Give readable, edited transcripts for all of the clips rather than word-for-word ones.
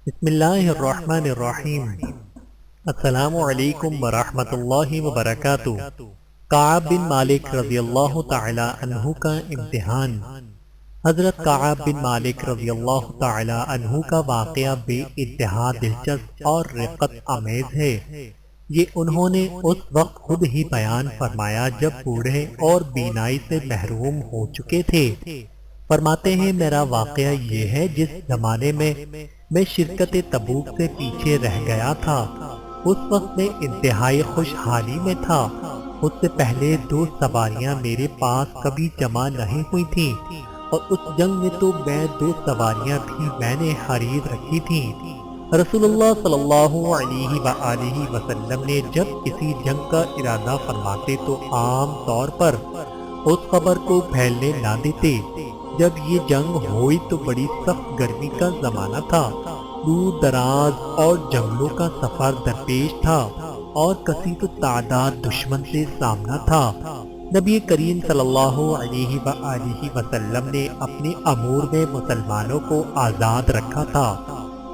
بسم اللہ الرحمن الرحیم۔ السلام علیکم ورحمۃ اللہ وبرکاتہ۔ کعب بن مالک رضی اللہ تعالی عنہ کا امتحان۔ حضرت کعب بن مالک رضی اللہ تعالی عنہ کا واقعہ بے انتہا دلچسپ اور رقت آمیز ہے۔ یہ انہوں نے اس وقت خود ہی بیان فرمایا جب بوڑھے اور بینائی سے محروم ہو چکے تھے۔ فرماتے ہیں میرا واقعہ یہ ہے جس زمانے میں شرکت تبوک سے پیچھے رہ گیا تھا، اس وقت میں انتہائی خوشحالی میں تھا۔ اس سے پہلے 2 سواریاں میرے پاس کبھی جمع نہیں ہوئی تھیں، اور اس جنگ میں تو میں 2 سواریاں بھی میں نے خرید رکھی تھیں۔ رسول اللہ صلی اللہ علیہ وآلہ وسلم نے جب کسی جنگ کا ارادہ فرماتے تو عام طور پر اس خبر کو پھیلنے نہ دیتے۔ جب یہ جنگ ہوئی تو بڑی سخت گرمی کا زمانہ تھا، دور دراز اور جنگلوں کا سفر درپیش تھا، اور کثیر تعداد دشمن سے سامنا تھا۔ نبی کریم صلی اللہ علیہ وآلہ وسلم نے اپنے امور میں مسلمانوں کو آزاد رکھا تھا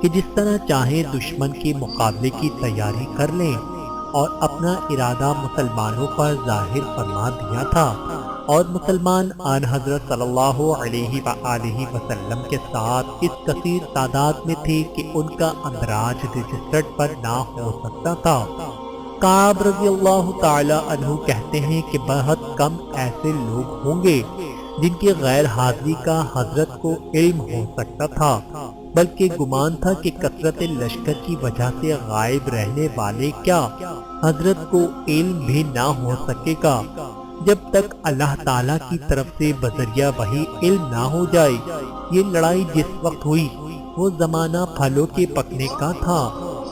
کہ جس طرح چاہیں دشمن کے مقابلے کی تیاری کر لیں، اور اپنا ارادہ مسلمانوں پر ظاہر فرما دیا تھا، اور مسلمان آن حضرت صلی اللہ علیہ وآلہ وسلم کے ساتھ اس کثیر تعداد میں تھے کہ ان کا اندراج رجسٹرڈ پر نہ ہو سکتا تھا۔ کعب رضی اللہ تعالی عنہ کہتے ہیں کہ بہت کم ایسے لوگ ہوں گے جن کی غیر حاضری کا حضرت کو علم ہو سکتا تھا، بلکہ گمان تھا کہ کثرت لشکر کی وجہ سے غائب رہنے والے کیا حضرت کو علم بھی نہ ہو سکے گا جب تک اللہ تعالیٰ کی طرف سے بذریعہ وحی علم نہ ہو جائے۔ یہ لڑائی جس وقت ہوئی وہ زمانہ پھلوں کے پکنے کا تھا،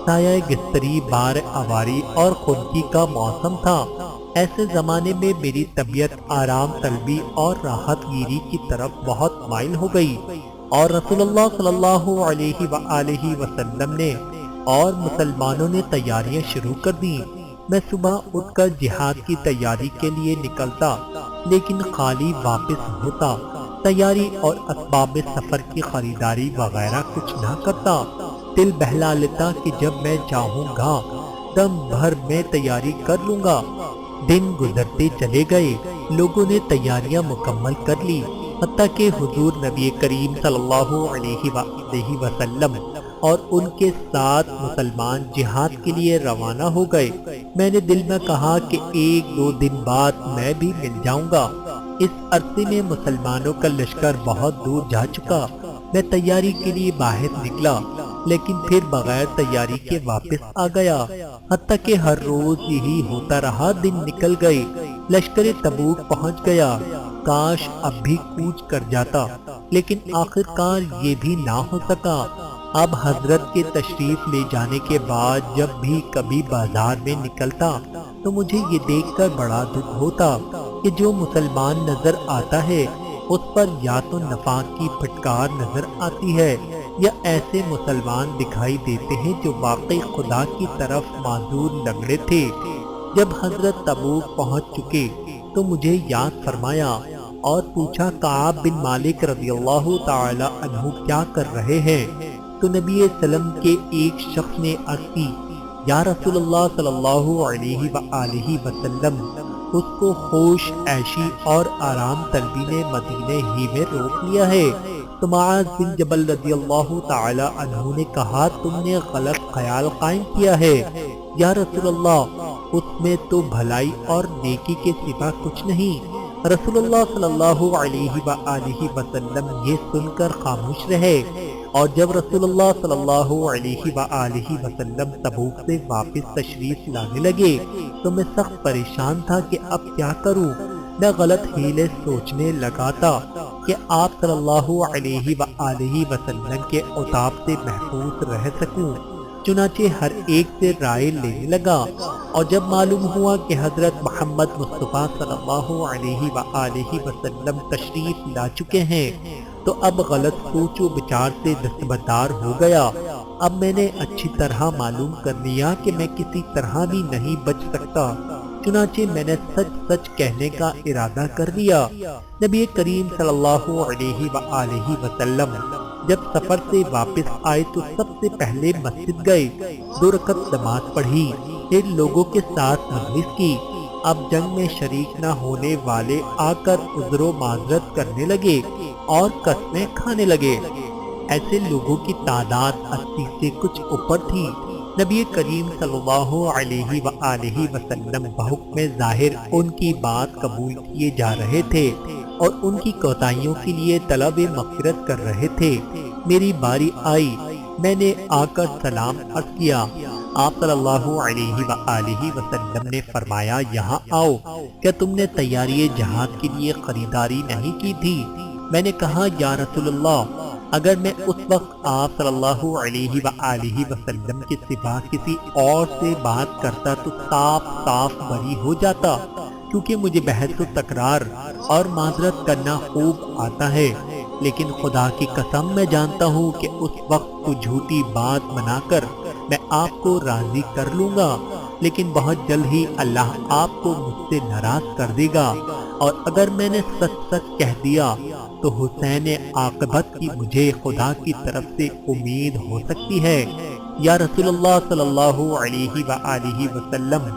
سایہ گستری، بار آواری اور خنکی کا موسم تھا۔ ایسے زمانے میں میری طبیعت آرام طلبی اور راحت گیری کی طرف بہت مائل ہو گئی، اور رسول اللہ صلی اللہ علیہ وآلہ وسلم نے اور مسلمانوں نے تیاریاں شروع کر دیں۔ میں صبح اٹھ کر جہاد کی تیاری کے لیے نکلتا، لیکن خالی واپس ہوتا، تیاری اور اسباب سفر کی خریداری وغیرہ کچھ نہ کرتا۔ دل بہلا لیتا کہ جب میں چاہوں گا دم بھر میں تیاری کر لوں گا۔ دن گزرتے چلے گئے، لوگوں نے تیاریاں مکمل کر لی، حتیٰ کہ حضور نبی کریم صلی اللہ علیہ وآلہ وسلم اور ان کے ساتھ مسلمان جہاد کے لیے روانہ ہو گئے۔ میں نے دل میں کہا کہ 1-2 دن بعد میں بھی مل جاؤں گا۔ اس عرصے میں مسلمانوں کا لشکر بہت دور جا چکا۔ میں تیاری کے لیے باہر نکلا، لیکن پھر بغیر تیاری کے واپس آ گیا، حتیٰ کہ ہر روز یہی ہوتا رہا۔ دن نکل گئے، لشکر تبوک پہنچ گیا۔ کاش اب بھی کوچ کر جاتا، لیکن آخرکار یہ بھی نہ ہو سکا۔ اب حضرت کے تشریف لے جانے کے بعد جب بھی کبھی بازار میں نکلتا تو مجھے یہ دیکھ کر بڑا دکھ ہوتا کہ جو مسلمان نظر آتا ہے اس پر یا تو نفاق کی پھٹکار نظر آتی ہے، یا ایسے مسلمان دکھائی دیتے ہیں جو واقعی خدا کی طرف معذور لنگڑے تھے۔ جب حضرت تبوک پہنچ چکے تو مجھے یاد فرمایا اور پوچھا کعب بن مالک رضی اللہ تعالی عنہ کیا کر رہے ہیں؟ تو نبی وسلم کے ایک شخص نے عرض کی، یا رسول اللہ صلی اللہ علیہ وآلہ وسلم، اس کو خوش عیشی اور آرام طلبی نے مدینے ہی میں روک لیا ہے۔ تو معاذ بن جبل رضی اللہ تعالی عنہ نے کہا، تم نے غلط خیال قائم کیا ہے یا رسول اللہ، اس میں تو بھلائی اور نیکی کے سوا کچھ نہیں۔ رسول اللہ صلی اللہ علیہ وآلہ وسلم یہ سن کر خاموش رہے، اور جب رسول اللہ صلی اللہ علیہ وآلہ وسلم تبوک سے واپس تشریف لانے لگے تو میں سخت پریشان تھا کہ اب کیا کروں۔ میں غلط ہیلے سوچنے لگا تھا کہ آپ صلی اللہ علیہ وآلہ وسلم کے عتاب سے محفوظ رہ سکوں۔ چنانچہ ہر ایک سے رائے لینے لگا، اور جب معلوم ہوا کہ حضرت محمد مصطفیٰ صلی اللہ علیہ وآلہ وسلم تشریف لا چکے ہیں تو اب غلط سوچ و بچار سے دستبردار ہو گیا۔ اب میں نے اچھی طرح معلوم کر لیا کہ میں کسی طرح بھی نہیں بچ سکتا، چنانچہ میں نے سچ سچ کہنے کا ارادہ کر لیا۔ نبی کریم صلی اللہ علیہ وآلہ وسلم جب سفر سے واپس آئے تو سب سے پہلے مسجد گئے، 2 رکعت نماز پڑھی، پھر لوگوں کے ساتھ مجلس کی۔ اب جنگ میں شریک نہ ہونے والے آ کر عذر و معذرت کرنے لگے اور قسمیں کھانے لگے۔ ایسے لوگوں کی تعداد 80 سے کچھ اوپر تھی۔ نبی کریم صلی اللہ علیہ وآلہ وسلم بحکم ظاہر ان کی بات قبول کیے جا رہے تھے اور ان کی کوتاہیوں کے لیے طلب مغفرت کر رہے تھے۔ میری باری آئی، میں نے آ کر سلام عرض کیا۔ آپ صلی اللہ علیہ وآلہ وسلم نے فرمایا، یہاں آؤ، کیا تم نے تیاری جہاد کے لیے خریداری نہیں کی تھی؟ میں نے کہا، یا رسول اللہ، اگر میں اس وقت آپ صلی اللہ علیہ وآلہ وسلم کے سوا کسی اور سے بات کرتا تو صاف صاف بری ہو جاتا، کیونکہ مجھے بحث و تکرار اور معذرت کرنا خوب آتا ہے، لیکن خدا کی قسم میں جانتا ہوں کہ اس وقت کو جھوٹی بات بنا کر میں آپ کو راضی کر لوں گا، لیکن بہت جلد ہی اللہ آپ کو مجھ سے ناراض کر دے گا، اور اگر میں نے سچ سچ کہہ دیا تو حسین عاقبت کی مجھے خدا کی طرف سے امید ہو سکتی ہے۔ یا رسول اللہ صلی اللہ علیہ وآلہ وسلم،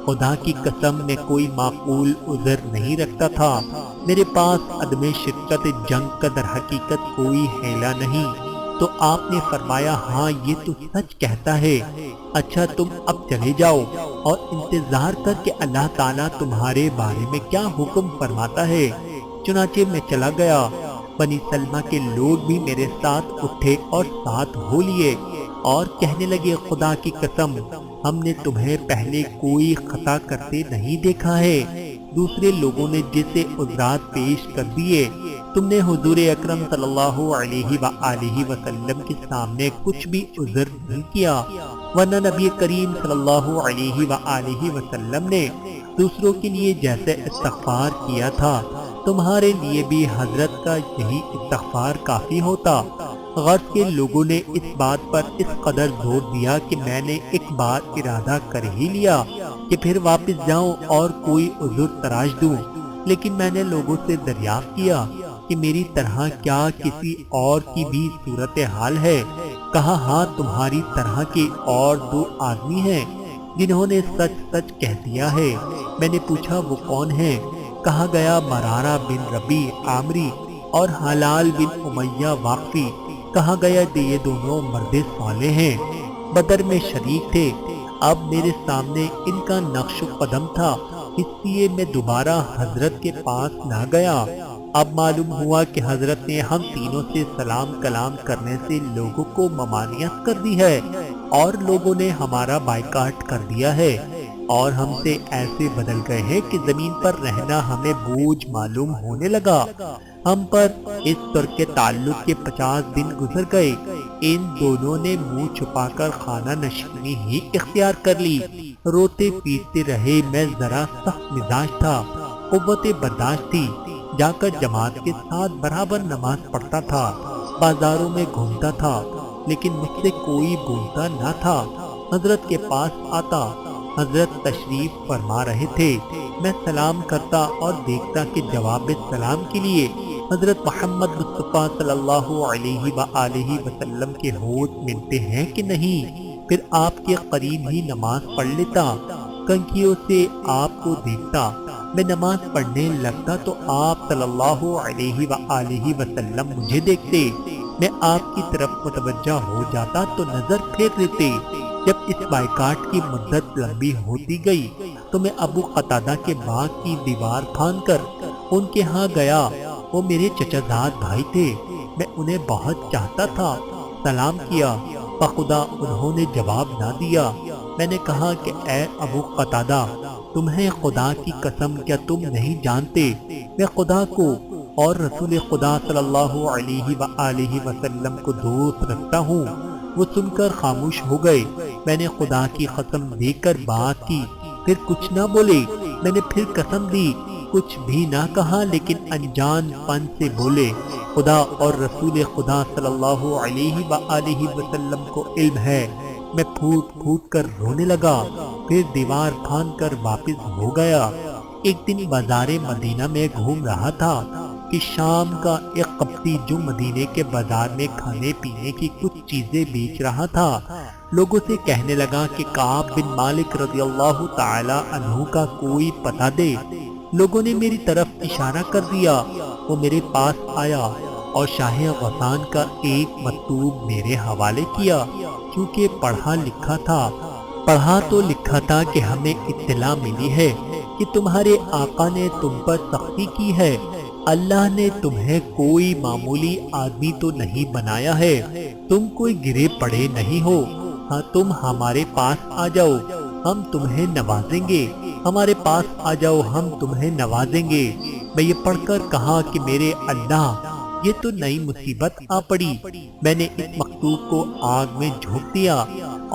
خدا کی قسم میں کوئی معقول عذر نہیں رکھتا تھا، میرے پاس عدم شرکت جنگ کا در حقیقت کوئی حیلہ نہیں۔ تو آپ نے فرمایا، ہاں یہ تو سچ کہتا ہے، اچھا تم اب چلے جاؤ اور انتظار کر کے اللہ تعالیٰ تمہارے بارے میں کیا حکم فرماتا ہے۔ چنانچہ میں چلا گیا، بنی سلمہ کے لوگ بھی میرے ساتھ اٹھے اور ساتھ ہو لیے اور کہنے لگے، خدا کی قسم ہم نے تمہیں پہلے کوئی خطا کرتے نہیں دیکھا ہے۔ دوسرے لوگوں نے جسے عذرات پیش کر دیے، تم نے حضور اکرم صلی اللہ علیہ وآلہ وسلم کے سامنے کچھ بھی عذر نہیں کیا، ورنہ نبی کریم صلی اللہ علیہ وآلہ وسلم نے دوسروں کے لیے جیسے استغفار کیا تھا، تمہارے لیے بھی حضرت کا یہی استغفار کافی ہوتا۔ غرض کے لوگوں نے اس بات پر اس قدر زور دیا کہ میں نے ایک بار ارادہ کر ہی لیا کہ پھر واپس جاؤں اور کوئی عذر تراش دوں، لیکن میں نے لوگوں سے دریافت کیا کہ میری طرح کیا کسی اور کی بھی صورتحال ہے؟ کہا، ہاں تمہاری طرح کے اور 2 آدمی ہیں جنہوں نے سچ سچ کہہ دیا ہے۔ میں نے پوچھا، وہ کون ہیں؟ کہا گیا، مرارہ بن ربیع عامری اور حلال بن امیہ واقفی۔ کہا گیا کہ یہ دونوں مرد صالح ہیں، بدر میں شریک تھے۔ اب میرے سامنے ان کا نقش قدم تھا، اس لیے میں دوبارہ حضرت کے پاس نہ گیا۔ اب معلوم ہوا کہ حضرت نے ہم تینوں سے سلام کلام کرنے سے لوگوں کو ممانعت کر دی ہے اور لوگوں نے ہمارا بائیکاٹ کر دیا ہے اور ہم سے ایسے بدل گئے ہیں کہ زمین پر رہنا ہمیں بوجھ معلوم ہونے لگا۔ ہم پر اس طرح کے تعلق کے 50 دن گزر گئے۔ ان دونوں نے منہ چھپا کر خانہ نشینی ہی اختیار کر لی۔ روتے پیٹتے رہے، میں ذرا سخت مزاج تھا، قوت برداشت تھی، جا کر جماعت کے ساتھ برابر نماز پڑھتا تھا، بازاروں میں گھومتا تھا، لیکن مجھ سے کوئی بولتا نہ تھا۔ حضرت کے پاس آتا، حضرت تشریف فرما رہے تھے، میں سلام کرتا اور دیکھتا کہ جواب سلام کے لیے حضرت محمد مصطفیٰ صلی اللہ علیہ وآلہ وسلم کے ہونٹ ملتے ہیں کہ نہیں۔ پھر آپ کے قریب ہی نماز پڑھ لیتا، کنکھیوں سے آپ کو دیکھتا، میں نماز پڑھنے لگتا تو آپ صلی اللہ علیہ وآلہ وسلم مجھے دیکھتے، میں آپ کی طرف متوجہ ہو جاتا تو نظر پھیر لیتے۔ جب اس بائیکاٹ کی مدت لمبی ہوتی گئی تو میں ابو قتادہ کے باغ کی دیوار پھاند کر ان کے ہاں گیا۔ وہ میرے چچا زاد بھائی تھے، میں انہیں بہت چاہتا تھا۔ سلام کیا، بخدا انہوں نے جواب نہ دیا۔ میں نے کہا کہ اے ابو قتادہ، تمہیں خدا کی قسم کیا تم نہیں جانتے میں خدا کو اور رسول خدا صلی اللہ علیہ وآلہ وسلم کو دوست رکھتا ہوں؟ وہ سن کر خاموش ہو گئے۔ میں نے خدا کی قسم دے کر بات کی، پھر کچھ نہ بولے۔ میں نے پھر قسم دی، کچھ بھی نہ کہا، لیکن انجان پن سے بولے، خدا اور رسول خدا صلی اللہ علیہ وآلہ وسلم کو علم ہے۔ میں پھوٹ پھوٹ کر رونے لگا، پھر دیوار پھاند کر واپس ہو گیا۔ ایک دن بازار مدینہ میں گھوم رہا تھا، کہ شام کا ایک قبطی جو مدینے کے بازار میں کھانے پینے کی کچھ چیزیں بیچ رہا تھا لوگوں سے کہنے لگا کہ کعب بن مالک رضی اللہ تعالی عنہ کا کوئی پتہ دے۔ لوگوں نے میری طرف اشارہ کر دیا۔ وہ میرے پاس آیا اور شاہ غسان کا ایک مکتوب میرے حوالے کیا، کیونکہ پڑھا لکھا تھا۔ پڑھا تو لکھا تھا کہ ہمیں اطلاع ملی ہے کہ تمہارے آقا نے تم پر سختی کی ہے۔ اللہ نے تمہیں کوئی معمولی آدمی تو نہیں بنایا ہے، تم کوئی گرے پڑے نہیں ہو۔ ہاں تم ہمارے پاس آ جاؤ، ہم تمہیں نوازیں گے۔ ہمارے پاس آ جاؤ، ہم تمہیں نوازیں گے۔ میں یہ پڑھ کر کہا کہ میرے اللہ، یہ تو نئی مصیبت آ پڑی۔ میں نے اس مکتوب کو آگ میں جھونک دیا،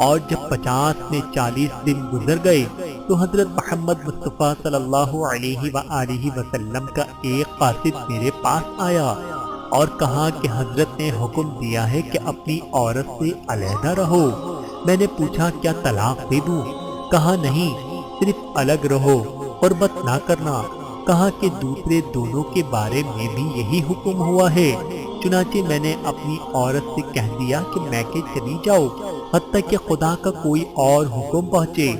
اور جب 50 میں 40 دن گزر گئے تو حضرت محمد مصطفیٰ صلی اللہ علیہ وآلہ وسلم کا ایک قاصد میرے پاس آیا اور کہا کہ حضرت نے حکم دیا ہے کہ اپنی عورت سے علیحدہ رہو۔ میں نے پوچھا کیا طلاق دے دوں؟ کہا نہیں، صرف الگ رہو، قربت نہ کرنا۔ کہا کہ دوسرے دونوں کے بارے میں بھی یہی حکم ہوا ہے۔ چنانچہ میں نے اپنی عورت سے کہہ دیا کہ میں کہ چلی جاؤ حتیٰ کہ خدا کا کوئی اور حکم پہنچے۔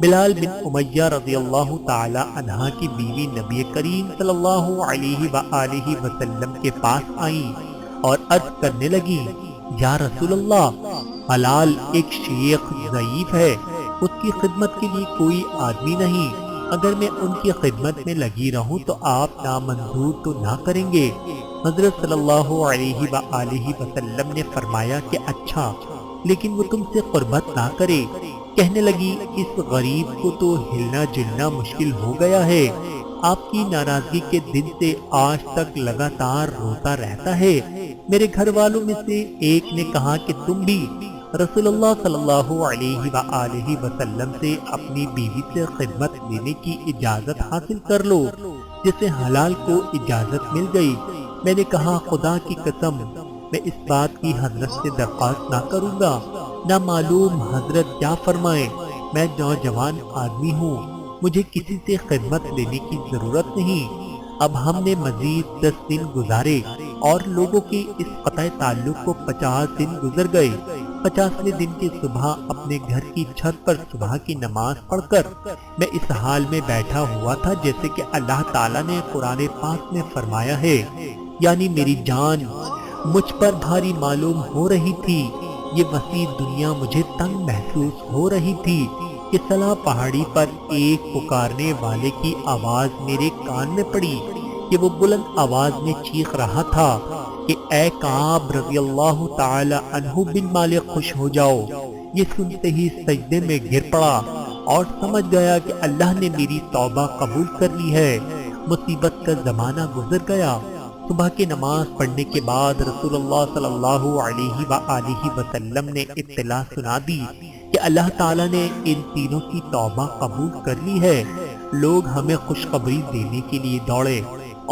بلال بن امیہ رضی اللہ تعالی عنہ کی بیوی نبی کریم صلی اللہ علیہ وآلہ وسلم کے پاس آئیں اور عرض کرنے لگی، یا رسول اللہ، بلال ایک شیخ ضعیف ہے، اس کی خدمت کے لیے کوئی آدمی نہیں۔ اگر میں ان کی خدمت میں لگی رہوں تو آپ نامنظور تو نہ کریں گے؟ حضرت صلی اللہ علیہ وآلہ وسلم نے فرمایا کہ اچھا، لیکن وہ تم سے قربت نہ کرے۔ کہنے لگی، اس غریب کو تو ہلنا جلنا مشکل ہو گیا ہے، آپ کی ناراضگی کے دن سے آج تک لگاتار روتا رہتا ہے۔ میرے گھر والوں میں سے ایک نے کہا کہ تم بھی رسول اللہ صلی اللہ علیہ وآلہ وسلم سے اپنی بیوی سے خدمت لینے کی اجازت حاصل کر لو، جسے حلال کو اجازت مل گئی۔ میں نے کہا خدا کی قسم، میں اس بات کی حضرت سے درخواست نہ کروں گا، نہ معلوم حضرت کیا فرمائے۔ میں نوجوان آدمی ہوں، مجھے کسی سے خدمت لینے کی ضرورت نہیں۔ اب ہم نے مزید 10 دن گزارے اور لوگوں کے اس قطع تعلق کو 50 دن گزر گئے۔ 50ویں دن کی صبح اپنے گھر کی چھت پر صبح کی نماز پڑھ کر میں اس حال میں بیٹھا ہوا تھا جیسے کہ اللہ تعالیٰ نے قرآن پاک میں فرمایا ہے، یعنی میری جان مجھ پر بھاری معلوم ہو رہی تھی، یہ وسیع دنیا مجھے تنگ محسوس ہو رہی تھی کہ صلا پہاڑی پر ایک پکارنے والے کی آواز میرے کان میں پڑی کہ وہ بلند آواز میں چیخ رہا تھا کہ اے کعب رضی اللہ تعالی عنہ بن مالک خوش ہو جاؤ۔ یہ سنتے ہی سجدے میں گر پڑا اور سمجھ گیا کہ اللہ نے میری توبہ قبول کر لی ہے۔ مصیبت کا زمانہ گزر گیا۔ صبح کی نماز پڑھنے کے بعد رسول اللہ صلی اللہ علیہ وآلہ وسلم نے اطلاع سنا دی کہ اللہ تعالیٰ نے ان تینوں کی توبہ قبول کر لی ہے۔ لوگ ہمیں خوشخبری دینے کے لیے دوڑے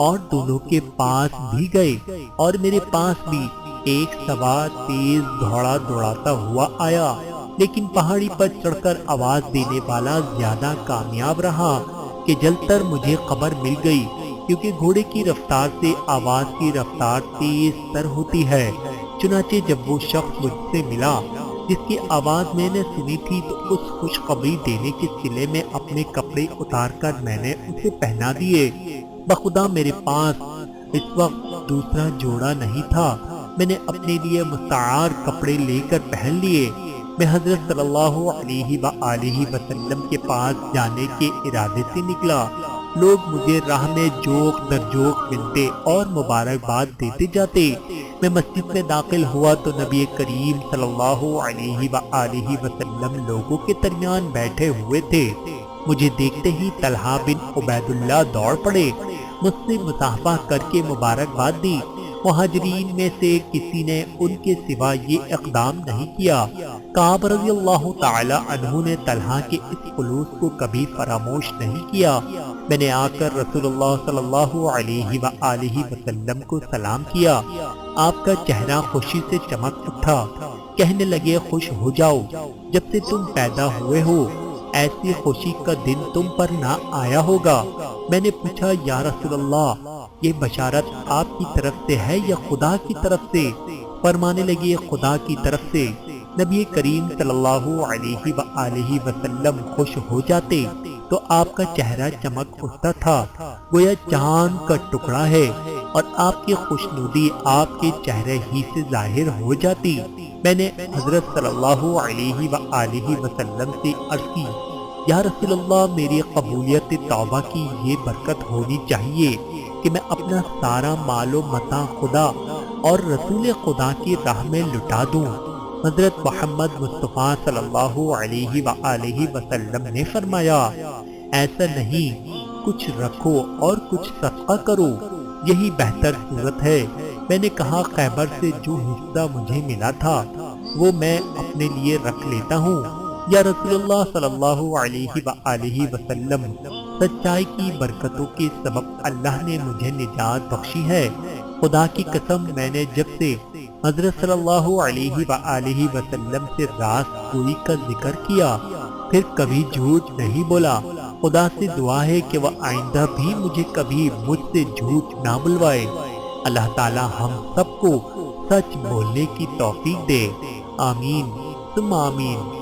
اور دونوں کے پاس بھی گئے، اور میرے پاس بھی ایک سوار تیز گھوڑا دوڑاتا ہوا آیا، لیکن پہاڑی پر چڑھ کر آواز دینے والا زیادہ کامیاب رہا کہ جلد تر مجھے خبر مل گئی، کیونکہ گھوڑے کی رفتار سے آواز کی رفتار تیز تر ہوتی ہے۔ چنانچہ جب وہ شخص مجھ سے ملا جس کی آواز میں نے سنی تھی تو اس خوشخبری دینے کے صلے میں اپنے کپڑے اتار کر میں نے اسے پہنا دیے۔ بخدا میرے پاس اس وقت دوسرا جوڑا نہیں تھا، میں نے اپنے لیے مستعار کپڑے لے کر پہن لیے۔ میں حضرت صلی اللہ علیہ وآلہ وسلم کے پاس جانے کے ارادے سے نکلا۔ لوگ مجھے راہ میں جوق در جوق ملتے اور مبارکباد دیتے جاتے۔ میں مسجد میں داخل ہوا تو نبی کریم صلی اللہ علیہ وآلہ وسلم لوگوں کے درمیان بیٹھے ہوئے تھے۔ مجھے دیکھتے ہی طلحہ بن عبید اللہ دوڑ پڑے، مجھ سے مصافحہ کر کے مبارکباد دی۔ مہاجرین میں سے کسی نے ان کے سوا یہ اقدام نہیں کیا۔ کعب رضی اللہ تعالی عنہ نے طلحہ کے اس خلوص کو کبھی فراموش نہیں کیا۔ میں نے آ کر رسول اللہ صلی اللہ علیہ وآلہ وسلم کو سلام کیا۔ آپ کا چہرہ خوشی سے چمک اٹھا۔ کہنے لگے خوش ہو جاؤ، جب سے تم پیدا ہوئے ہو ایسی خوشی کا دن تم پر نہ آیا ہوگا۔ میں نے پوچھا یا رسول اللہ، یہ بشارت آپ کی طرف سے ہے یا خدا کی طرف سے؟ فرمانے لگے خدا کی طرف سے۔ نبی کریم صلی اللہ علیہ وآلہ وسلم خوش ہو جاتے تو آپ کا چہرہ چمک اٹھتا تھا، گویا چاند کا ٹکڑا ہے، اور آپ کی خوشنودی آپ کے چہرے ہی سے ظاہر ہو جاتی۔ میں نے حضرت صلی اللہ علیہ وآلہ وسلم سے عرض کی، یا رسول اللہ، میری قبولیت توبہ کی یہ برکت ہونی چاہیے کہ میں اپنا سارا مال و متاع خدا اور رسول خدا کی راہ میں لٹا دوں۔ حضرت محمد مصطفیٰ صلی اللہ علیہ وآلہ وسلم نے فرمایا، ایسا نہیں، کچھ رکھو اور کچھ صدقہ کرو، یہی بہتر صورت ہے۔ میں نے کہا، خیبر سے جو حصہ مجھے ملا تھا وہ میں اپنے لیے رکھ لیتا ہوں۔ یا رسول اللہ صلی اللہ علیہ وآلہ وسلم، سچائی کی برکتوں کے سبب اللہ نے مجھے نجات بخشی ہے۔ خدا کی قسم، میں نے جب سے حضرت صلی اللہ علیہ وآلہ وسلم سے راست گوئی کا ذکر کیا، پھر کبھی جھوٹ نہیں بولا۔ خدا سے دعا ہے کہ وہ آئندہ بھی مجھے کبھی مجھ سے جھوٹ نہ بلوائے۔ اللہ تعالی ہم سب کو سچ بولنے کی توفیق دے، آمین ثم آمین۔